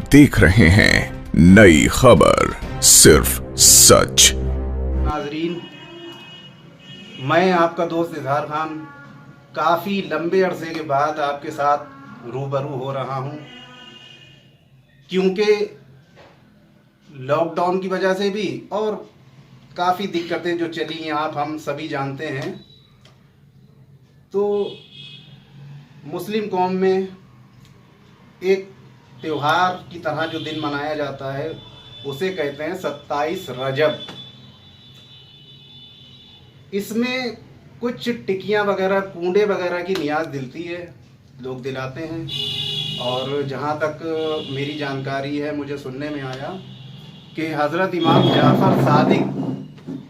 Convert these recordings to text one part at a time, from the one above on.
आप देख रहे हैं नई खबर, सिर्फ सच। नाजरीन, मैं आपका दोस्त इजहार खान काफ़ी लंबे अरसे के बाद आपके साथ रूबरू हो रहा हूं, क्योंकि लॉकडाउन की वजह से भी और काफ़ी दिक्कतें जो चली हैं आप हम सभी जानते हैं। तो मुस्लिम कौम में एक त्योहार की तरह जो दिन मनाया जाता है उसे कहते हैं 27 रजब। इसमें कुछ टिकियाँ वगैरह, कूंडे वगैरह की नियाज दिलती है, लोग दिलाते हैं। और जहाँ तक मेरी जानकारी है, मुझे सुनने में आया कि हज़रत इमाम जाफ़र सादिक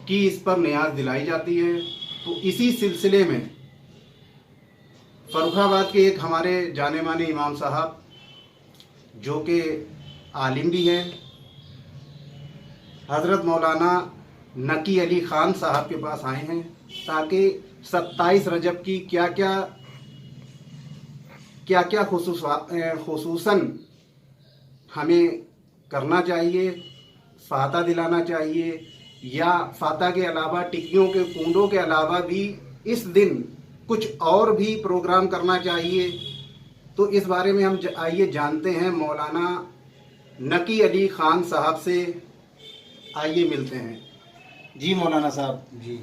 की इस पर नियाज दिलाई जाती है। तो इसी सिलसिले में फर्रुखाबाद के एक हमारे जाने माने इमाम साहब, जो कि आलिम भी हैं, हज़रत मौलाना नकी अली ख़ान साहब के पास आए हैं ताकि 27 रजब की क्या क्या खुसूसन हमें करना चाहिए, फाता दिलाना चाहिए, या फाता के अलावा टिक्कियों के कूंडों के अलावा भी इस दिन कुछ और भी प्रोग्राम करना चाहिए। तो इस बारे में हम आइए जानते हैं मौलाना नकी अली ख़ान साहब से। आइए मिलते हैं। जी मौलाना साहब जी,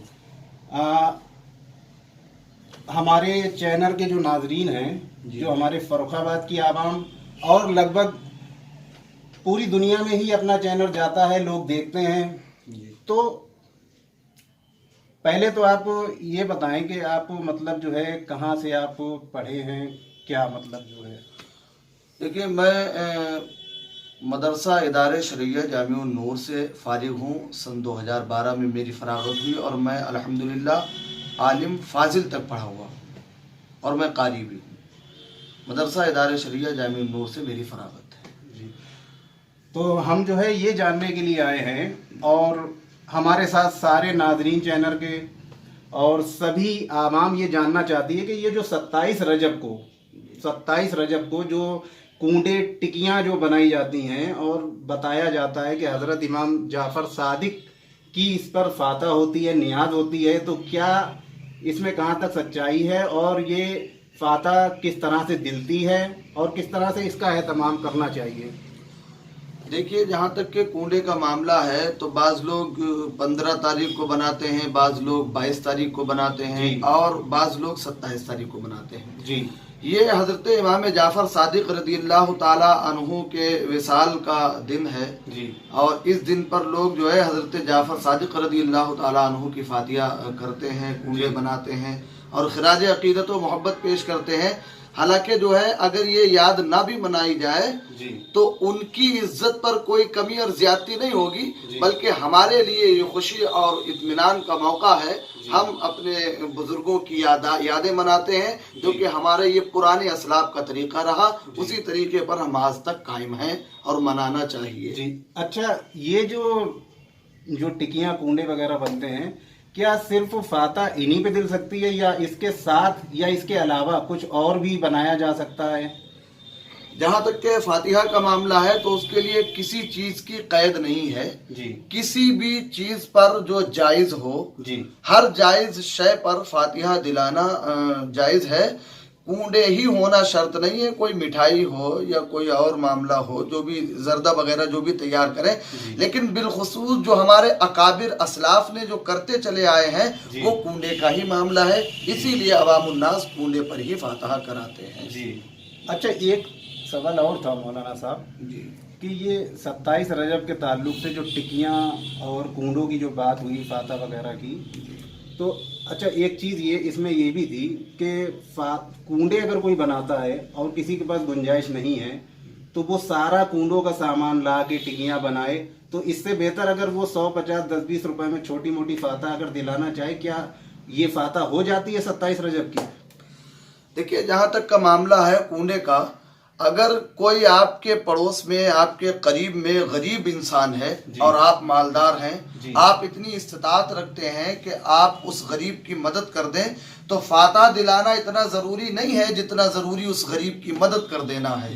हमारे चैनल के जो नाजरीन हैं, जो हमारे फर्रुखाबाद की आवाम और लगभग पूरी दुनिया में ही अपना चैनल जाता है, लोग देखते हैं, तो पहले तो आप ये बताएं कि आप मतलब जो है कहाँ से आप पढ़े हैं, क्या मतलब जो है। देखिए, मैं मदरसा इदारे शरिया जामिया नूर से फारिग हूँ। सन 2012 में मेरी फरागत हुई और मैं अल्हम्दुलिल्लाह आलिम फाजिल तक पढ़ा हुआ और मैं कारी भी हूँ। मदरसा इदारे शरिया जामिया नूर से मेरी फरागत है जी। तो हम जो है ये जानने के लिए आए हैं, और हमारे साथ सारे नाजरीन चैनल के और सभी आवाम ये जानना चाहती है कि ये जो 27 रजब को जो कूंडे टिकियाँ जो बनाई जाती हैं और बताया जाता है कि हज़रत इमाम जाफ़र सादिक की इस पर फाता होती है, नियाज होती है, तो क्या इसमें कहाँ तक सच्चाई है और ये फाता किस तरह से दिलती है और किस तरह से इसका एहतमाम करना चाहिए। देखिए, जहाँ तक के कूंडे का मामला है तो बाज़ लोग 15 तारीख को बनाते हैं, बाज़ लोग 22 तारीख को बनाते हैं और बाज़ लोग 27 तारीख को बनाते हैं जी। ये हज़रत इमाम जाफ़र सादिक रज़ियल्लाहु ताला अन्हु के विसाल का दिन है जी। और इस दिन पर लोग जो है हज़रत जाफ़र सादिक रज़ियल्लाहु ताला अन्हु की फातिहा करते हैं, कूंडे बनाते हैं और खिराज अक़ीदत व मोहब्बत पेश करते हैं। हालांकि जो है अगर ये याद ना भी मनाई जाए जी, तो उनकी इज्जत पर कोई कमी और ज्यादती नहीं होगी, बल्कि हमारे लिए ये खुशी और इत्मीनान का मौका है। हम अपने बुजुर्गों की यादें मनाते हैं, जो कि हमारे ये पुराने असलाफ का तरीका रहा, उसी तरीके पर हम आज तक कायम हैं और मनाना चाहिए जी। अच्छा, ये जो टिकियाँ कूंडे वगैरह बनते हैं, क्या सिर्फ फाता इन्हीं पे दिल सकती है या इसके साथ या इसके अलावा कुछ और भी बनाया जा सकता है? जहाँ तक के फातिहा का मामला है तो उसके लिए किसी चीज की कैद नहीं है जी। किसी भी चीज पर जो जायज हो जी, हर जायज शय पर फातिहा दिलाना जायज है। कूंडे ही होना शर्त नहीं है, कोई मिठाई हो या कोई और मामला हो, जो भी जर्दा वगैरह जो भी तैयार करें, लेकिन बिलखुसूस जो हमारे अकाबिर असलाफ ने जो करते चले आए हैं वो कूंडे का ही मामला है। इसीलिए अवामुन्नास कूंडे पर ही फातिहा कराते हैं जी। अच्छा, एक सवाल और था मौलाना साहब जी, कि ये 27 रजब के ताल्लुक से जो टिकियाँ और कूंडों की जो बात हुई, फाता वगैरह की, तो अच्छा एक चीज़ ये इसमें ये भी थी कि कूंडे अगर कोई बनाता है और किसी के पास गुंजाइश नहीं है तो वो सारा कूंडों का सामान ला के टिकियाँ बनाए, तो इससे बेहतर अगर वो 100, 50, 10-20 रुपए में छोटी मोटी फाता अगर दिलाना चाहे, क्या ये फाता हो जाती है 27 रजब की? देखिए, जहाँ तक का मामला है कूंडे का, अगर कोई आपके पड़ोस में, आपके करीब में गरीब इंसान है और आप मालदार हैं, आप इतनी इस्तिताअत रखते हैं कि आप उस गरीब की मदद कर दें, तो फाता दिलाना इतना ज़रूरी नहीं है जितना ज़रूरी उस गरीब की मदद कर देना है।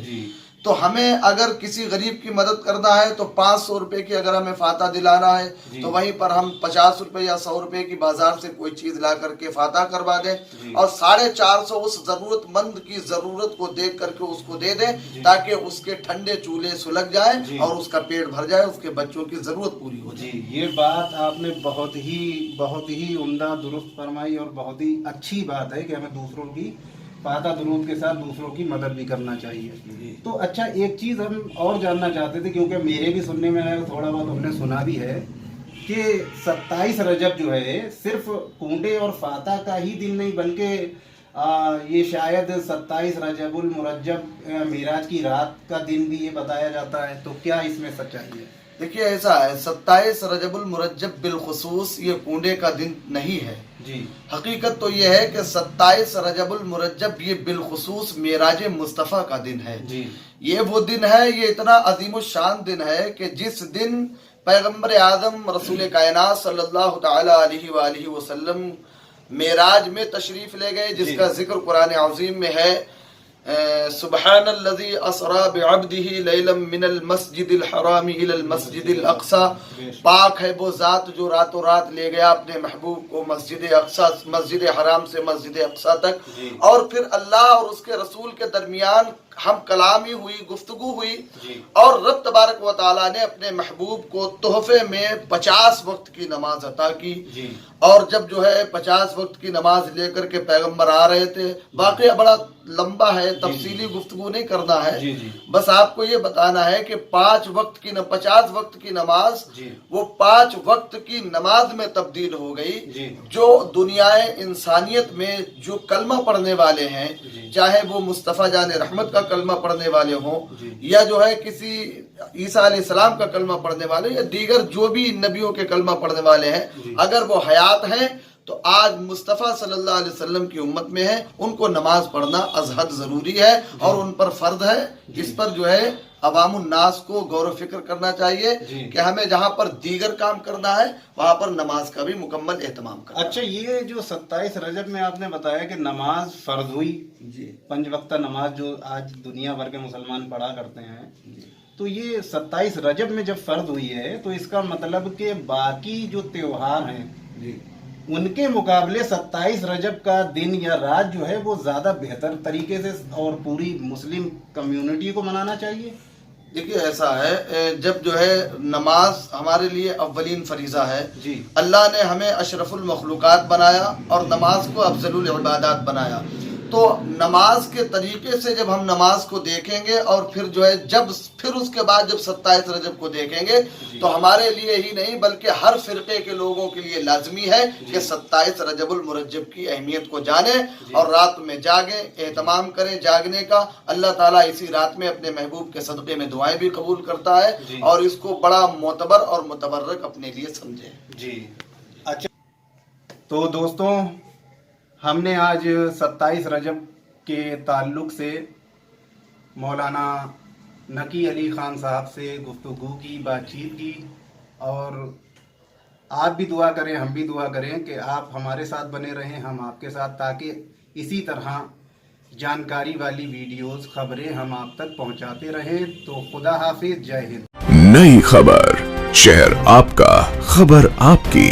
تو ہمیں اگر کسی غریب کی مدد کرنا ہے تو 500 روپے کی اگر ہمیں فاتح دلانا ہے تو وہیں پر ہم 50 روپے یا 100 روپے کی بازار سے کوئی چیز لا کر کے فاتح کروا دیں اور 450 اس ضرورت مند کی ضرورت کو دیکھ کر کے اس کو دے دیں تاکہ اس کے ٹھنڈے چولہے سلگ جائیں اور اس کا پیٹ بھر جائے, اس کے بچوں کی ضرورت پوری ہو جائے. یہ بات آپ نے بہت ہی عمدہ درست فرمائی اور بہت ہی اچھی بات ہے کہ ہمیں دوسروں کی فاتح درود کے ساتھ دوسروں کی مدد بھی کرنا چاہیے. تو اچھا ایک چیز ہم اور جاننا چاہتے تھے, کیونکہ میرے بھی سننے میں آیا, تھوڑا بہت ہم نے سنا بھی ہے کہ 27 رجب جو ہے صرف کونڈے اور فاتح کا ہی دن نہیں بلکہ یہ شاید 27 رجب المرجب معراج کی رات کا دن بھی یہ بتایا جاتا ہے. تو کیا اس میں سچائی ہے؟ دیکھیے ایسا ہے, 27 رجب المرجب بالخصوص یہ کونڈے کا دن نہیں ہے. حقیقت تو یہ ہے کہ 27 رجب المرجب یہ بالخصوص معراج مصطفیٰ کا دن ہے. یہ وہ دن ہے, یہ اتنا عظیم الشان دن ہے کہ جس دن پیغمبر اعظم رسول کائنات صلی اللہ تعالی علیہ وآلہ وسلم معراج میں تشریف لے گئے, جس کا ذکر قرآن عظیم میں ہے. سبحان الذي اسرا بعبده ليلا من المسجد الحرام الى المسجد الاقصى. پاک ہے وہ ذات جو راتوں رات لے گیا اپنے محبوب کو مسجد اقصی, مسجد حرام سے مسجد اقصی تک, اور پھر اللہ اور اس کے رسول کے درمیان ہم کلامی ہوئی, گفتگو ہوئی, اور رب تبارک و تعالیٰ نے اپنے محبوب کو تحفے میں 50 وقت کی نماز عطا کی. اور جب جو ہے 50 وقت کی نماز لے کر کے پیغمبر آ رہے تھے, واقعہ بڑا لمبا ہے, تفصیلی گفتگو نہیں کرنا ہے, بس آپ کو یہ بتانا ہے کہ 50 وقت کی نماز وہ 5 وقت کی نماز میں تبدیل ہو گئی. جو دنیا انسانیت میں جو کلمہ پڑھنے والے ہیں, چاہے وہ مصطفیٰ جان رحمت کا کلمہ پڑھنے والے ہوں یا جو ہے کسی عیسیٰ علیہ السلام کا کلمہ پڑھنے والے یا دیگر جو بھی نبیوں کے کلمہ پڑھنے والے ہیں, اگر وہ حیات ہیں تو آج مصطفیٰ صلی اللہ علیہ وسلم کی امت میں ہے, ان کو نماز پڑھنا از حد ضروری ہے اور ان پر فرض ہے. اس پر جو ہے عوام الناس کو غور و فکر کرنا چاہیے کہ ہمیں جہاں پر دیگر کام کرنا ہے وہاں پر نماز کا بھی مکمل اہتمام کرنا. اچھا, یہ جو 27 رجب میں آپ نے بتایا کہ نماز فرض ہوئی, 5 وقتہ نماز جو آج دنیا بھر کے مسلمان پڑھا کرتے ہیں, تو یہ 27 رجب میں جب فرض ہوئی ہے تو اس کا مطلب کہ باقی جو تیوہار ہیں ان کے مقابلے 27 رجب کا دن یا رات جو ہے وہ زیادہ بہتر طریقے سے اور پوری مسلم کمیونٹی کو منانا چاہیے. دیکھیے ایسا ہے, جب جو ہے نماز ہمارے لیے اولین فریضہ ہے, اللہ نے ہمیں اشرف المخلوقات بنایا اور نماز کو افضل العبادات بنایا. تو نماز کے طریقے سے جب ہم نماز کو دیکھیں گے اور پھر جو ہے پھر اس کے بعد جب 27 رجب کو دیکھیں گے تو ہمارے لیے ہی نہیں بلکہ ہر فرقے کے لوگوں کے لیے لازمی ہے کہ 27 رجب المرجب کی اہمیت کو جانیں اور رات میں جاگیں, اہتمام کریں جاگنے کا. اللہ تعالیٰ اسی رات میں اپنے محبوب کے صدقے میں دعائیں بھی قبول کرتا ہے اور اس کو بڑا معتبر اور متبرک اپنے لیے سمجھیں. اچھا, تو دوستوں ہم نے آج 27 رجب کے تعلق سے مولانا نقی علی خان صاحب سے گفتگو کی, بات چیت کی, اور آپ بھی دعا کریں, ہم بھی دعا کریں کہ آپ ہمارے ساتھ بنے رہیں, ہم آپ کے ساتھ, تاکہ اسی طرح جانکاری والی ویڈیوز, خبریں ہم آپ تک پہنچاتے رہیں. تو خدا حافظ, جے ہند. نئی خبر, شہر آپ کا, خبر آپ کی.